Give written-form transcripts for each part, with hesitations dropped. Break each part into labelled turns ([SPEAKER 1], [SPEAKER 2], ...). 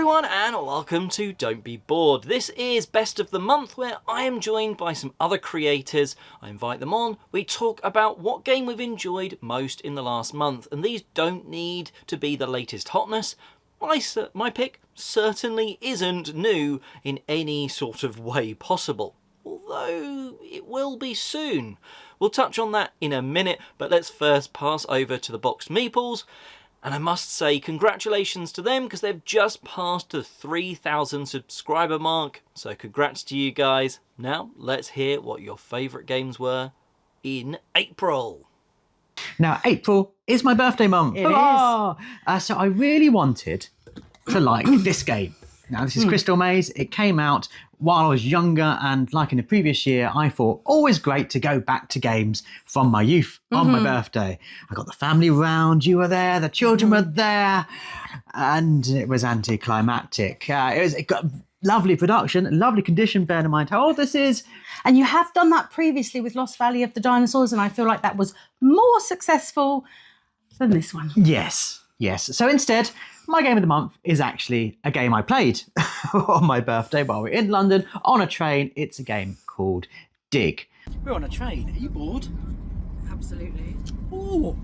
[SPEAKER 1] everyone, and welcome to Don't Be Bored. This is Best of the Month, where I am joined by some other creators. I invite them on, we talk about what game we've enjoyed most in the last month, and these don't need to be the latest hotness. My pick certainly isn't new in any sort of way possible, although it will be soon. We'll touch on that in a minute, but let's first pass over to the Boxed Meeples. And I must say congratulations to them because they've just passed the 3,000 subscriber mark. So congrats to you guys. Now let's hear what your favourite games were in April.
[SPEAKER 2] Now, April is my birthday month.
[SPEAKER 3] It is.
[SPEAKER 2] So I really wanted to like this game. Now, this is Crystal Maze. It came out while I was younger, and like in the previous year, I thought always great to go back to games from my youth on my birthday. I got the family round, you were there, the children were there, and it was anticlimactic. It got lovely production, lovely condition, bearing in mind how old this is.
[SPEAKER 3] And you have done that previously with Lost Valley of the Dinosaurs, and I feel like that was more successful than this one.
[SPEAKER 2] Yes. So instead, my game of the month is actually a game I played on my birthday while we're in London on a train. It's a game called Dig. We're on a train. Are you bored?
[SPEAKER 3] Absolutely.
[SPEAKER 2] Ooh.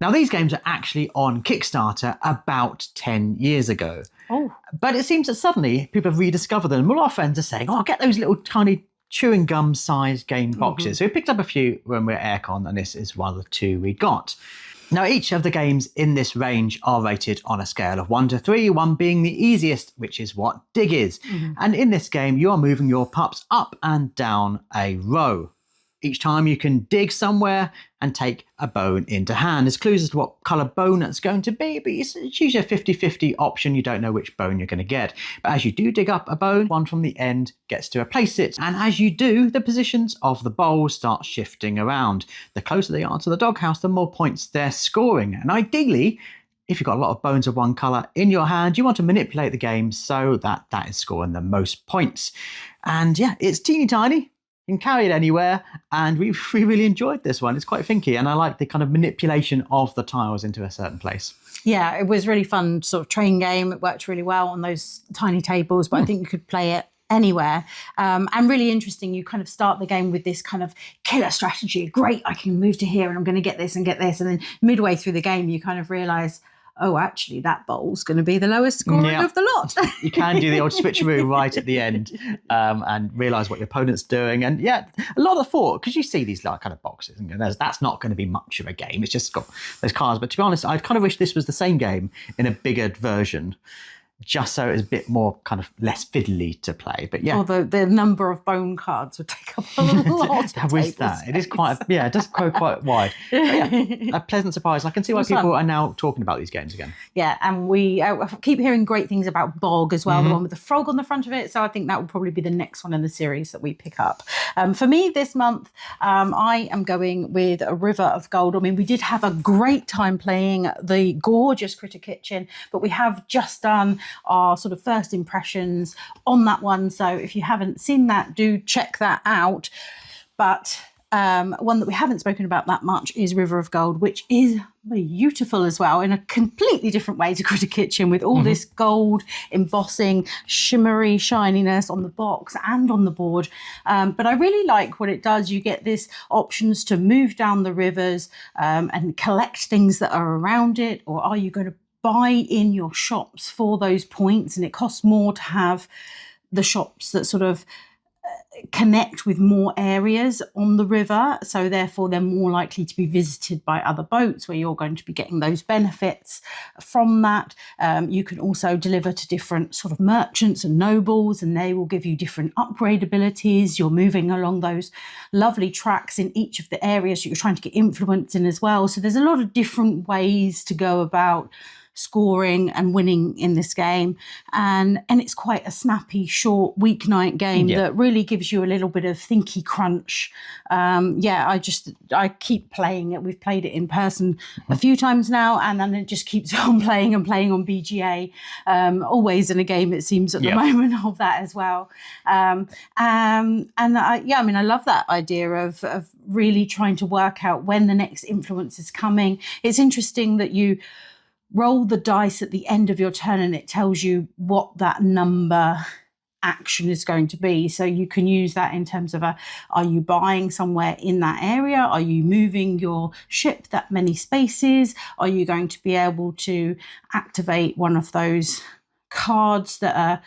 [SPEAKER 2] Now, these games are actually on Kickstarter about 10 years ago.
[SPEAKER 3] Oh.
[SPEAKER 2] But it seems that suddenly people have rediscovered them. All our friends are saying, get those little tiny chewing gum sized game boxes. So we picked up a few when we were at Aircon, and this is one of the two we got. Now, each of the games in this range are rated on a scale of 1 to 3, 1 being the easiest, which is what Dig is. And in this game, you are moving your pups up and down a row. Each time you can dig somewhere and take a bone into hand. There's clues as to what colour bone it's going to be, but it's usually a 50-50 option. You don't know which bone you're going to get. But as you do dig up a bone, one from the end gets to replace it. And as you do, the positions of the bowls start shifting around. The closer they are to the doghouse, the more points they're scoring. And ideally, if you've got a lot of bones of one colour in your hand, you want to manipulate the game so that that is scoring the most points. And yeah, it's teeny tiny. You can carry it anywhere, and we really enjoyed this one. It's quite thinky, and I like the kind of manipulation of the tiles into a certain place.
[SPEAKER 3] Yeah, it was really fun sort of train game. It worked really well on those tiny tables, but I think you could play it anywhere. And really interesting, you kind of start the game with this kind of killer strategy. Great, I can move to here and I'm going to get this and get this. And then midway through the game, you kind of realise, oh, actually, that bowl's going to be the lowest scoring of the lot.
[SPEAKER 2] You can do the old switcheroo right at the end and realise what your opponent's doing. And yeah, a lot of thought, because you see these like kind of boxes, and that's not going to be much of a game. It's just got those cards. But to be honest, I kind of wish this was the same game in a bigger version, just so it was a bit more kind of less fiddly to play. But yeah.
[SPEAKER 3] Although the number of bone cards would take up a lot of table
[SPEAKER 2] that. It is quite, it does go quite wide. But yeah, a pleasant surprise. I can see why people are now talking about these games again.
[SPEAKER 3] Yeah, and we keep hearing great things about Bog as well, the one with the frog on the front of it. So I think that will probably be the next one in the series that we pick up. For me this month, I am going with A River of Gold. I mean, we did have a great time playing the gorgeous Critter Kitchen, but we have just done our sort of first impressions on that one. So if you haven't seen that, do check that out. But one that we haven't spoken about that much is River of Gold, which is beautiful as well in a completely different way to Critter Kitchen, with all this gold embossing, shimmery shininess on the box and on the board. But I really like what it does. You get this options to move down the rivers and collect things that are around it, or are you going to buy in your shops for those points? And it costs more to have the shops that sort of connect with more areas on the river, so therefore they're more likely to be visited by other boats, where you're going to be getting those benefits from that. You can also deliver to different sort of merchants and nobles, and they will give you different upgrade abilities. You're moving along those lovely tracks in each of the areas you're trying to get influence in as well. So there's a lot of different ways to go about scoring and winning in this game, and it's quite a snappy, short weeknight game that really gives you a little bit of thinky crunch. I keep playing it. We've played it in person a few times now, and then it just keeps on playing and playing on BGA, always in a game, it seems, at the moment of that as well. I love that idea of really trying to work out when the next influence is coming. It's interesting that you roll the dice at the end of your turn and it tells you what that number action is going to be. So you can use that in terms of are you buying somewhere in that area? Are you moving your ship that many spaces? Are you going to be able to activate one of those cards that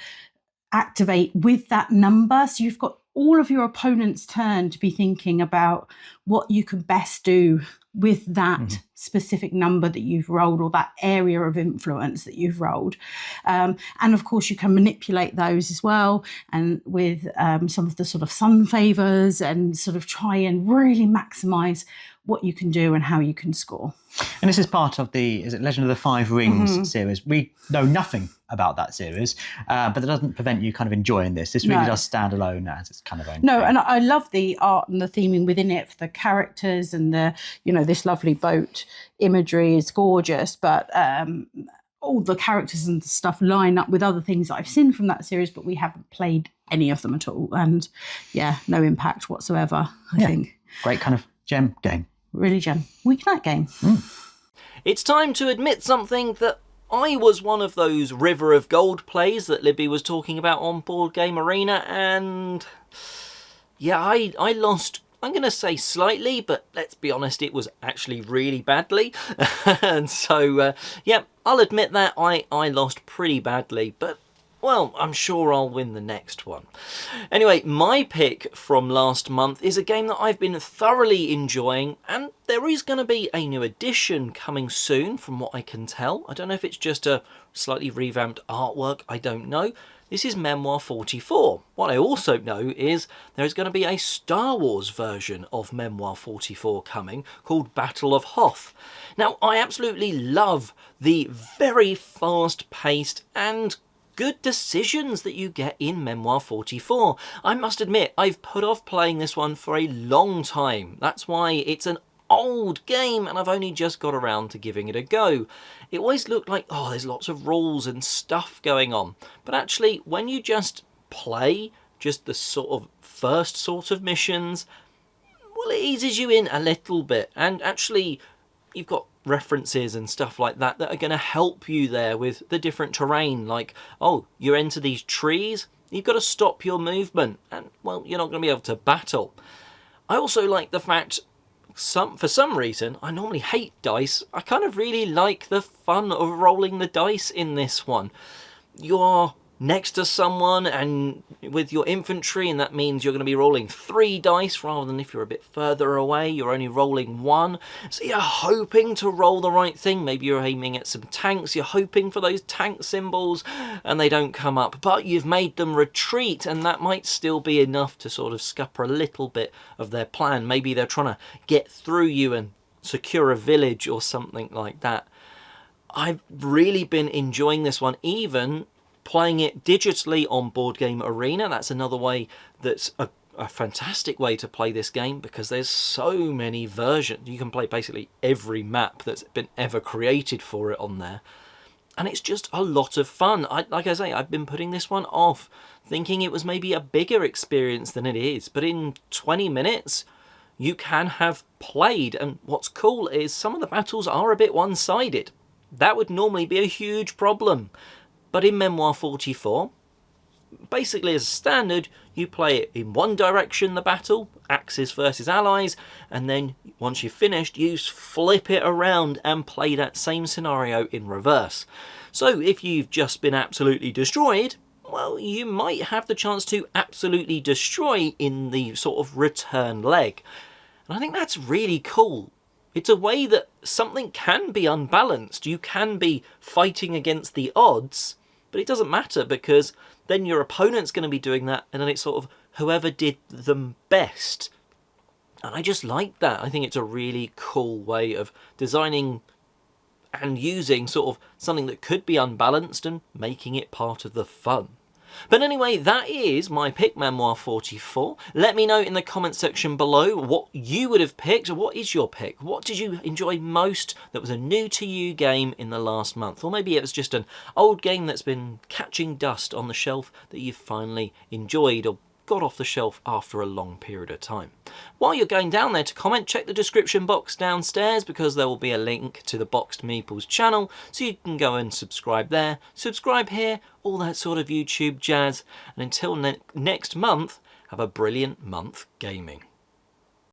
[SPEAKER 3] activate with that number? So you've got all of your opponent's turn to be thinking about what you can best do with that specific number that you've rolled, or that area of influence that you've rolled. And of course, you can manipulate those as well, and with some of the sort of sun favors, and sort of try and really maximize what you can do and how you can score.
[SPEAKER 2] And this is part of the, is it Legend of the Five Rings series? We know nothing about that series, but that doesn't prevent you kind of enjoying this. This really does stand alone as its kind of own thing.
[SPEAKER 3] And I love the art and the theming within it, for the characters and the, this lovely boat imagery is gorgeous, but all the characters and stuff line up with other things that I've seen from that series, but we haven't played any of them at all. And no impact whatsoever, I think.
[SPEAKER 2] Great kind of gem game.
[SPEAKER 3] Really gem. Weeknight game.
[SPEAKER 1] It's time to admit something, that I was one of those River of Gold plays that Libby was talking about on Board Game Arena, and I lost, I'm going to say slightly, but let's be honest, it was actually really badly. And so, I'll admit that I lost pretty badly, but well, I'm sure I'll win the next one. Anyway, my pick from last month is a game that I've been thoroughly enjoying, and there is going to be a new edition coming soon from what I can tell. I don't know if it's just a slightly revamped artwork, I don't know. This is Memoir 44. What I also know is there's going to be a Star Wars version of Memoir 44 coming, called Battle of Hoth. Now, I absolutely love the very fast-paced and good decisions that you get in Memoir 44. I must admit, I've put off playing this one for a long time. That's why it's an old game and I've only just got around to giving it a go. It always looked like, there's lots of rules and stuff going on. But actually, when you just play just the sort of first sort of missions, well, it eases you in a little bit. And actually, you've got references and stuff like that are going to help you there with the different terrain. Like, you enter these trees, you've got to stop your movement, and well, you're not going to be able to battle. I also like the fact, for some reason, I normally hate dice. I kind of really like the fun of rolling the dice in this one. You're next to someone and with your infantry, and that means you're going to be rolling 3 dice rather than if you're a bit further away you're only rolling 1. So you're hoping to roll the right thing. Maybe you're aiming at some tanks, you're hoping for those tank symbols and they don't come up, but you've made them retreat, and that might still be enough to sort of scupper a little bit of their plan. Maybe they're trying to get through you and secure a village or something like that. I've really been enjoying this one, even playing it digitally on Board Game Arena. That's another way that's a fantastic way to play this game, because there's so many versions. You can play basically every map that's been ever created for it on there. And it's just a lot of fun. Like I say, I've been putting this one off, thinking it was maybe a bigger experience than it is. But in 20 minutes, you can have played. And what's cool is some of the battles are a bit one-sided. That would normally be a huge problem. But in Memoir 44, basically as a standard, you play it in one direction, the battle, Axis versus Allies, and then once you've finished, you flip it around and play that same scenario in reverse. So if you've just been absolutely destroyed, well, you might have the chance to absolutely destroy in the sort of return leg. And I think that's really cool. It's a way that something can be unbalanced. You can be fighting against the odds, but it doesn't matter, because then your opponent's going to be doing that, and then it's sort of whoever did them best. And I just like that. I think it's a really cool way of designing and using sort of something that could be unbalanced and making it part of the fun. But anyway, that is my pick, Memoir 44. Let me know in the comments section below what you would have picked. What is your pick? What did you enjoy most that was a new to you game in the last month? Or maybe it was just an old game that's been catching dust on the shelf that you've finally enjoyed, or got off the shelf after a long period of time. While you're going down there to comment, check the description box downstairs because there will be a link to the Boxed Meeples channel, so you can go and subscribe there, subscribe here, all that sort of YouTube jazz. And until next month, have a brilliant month gaming.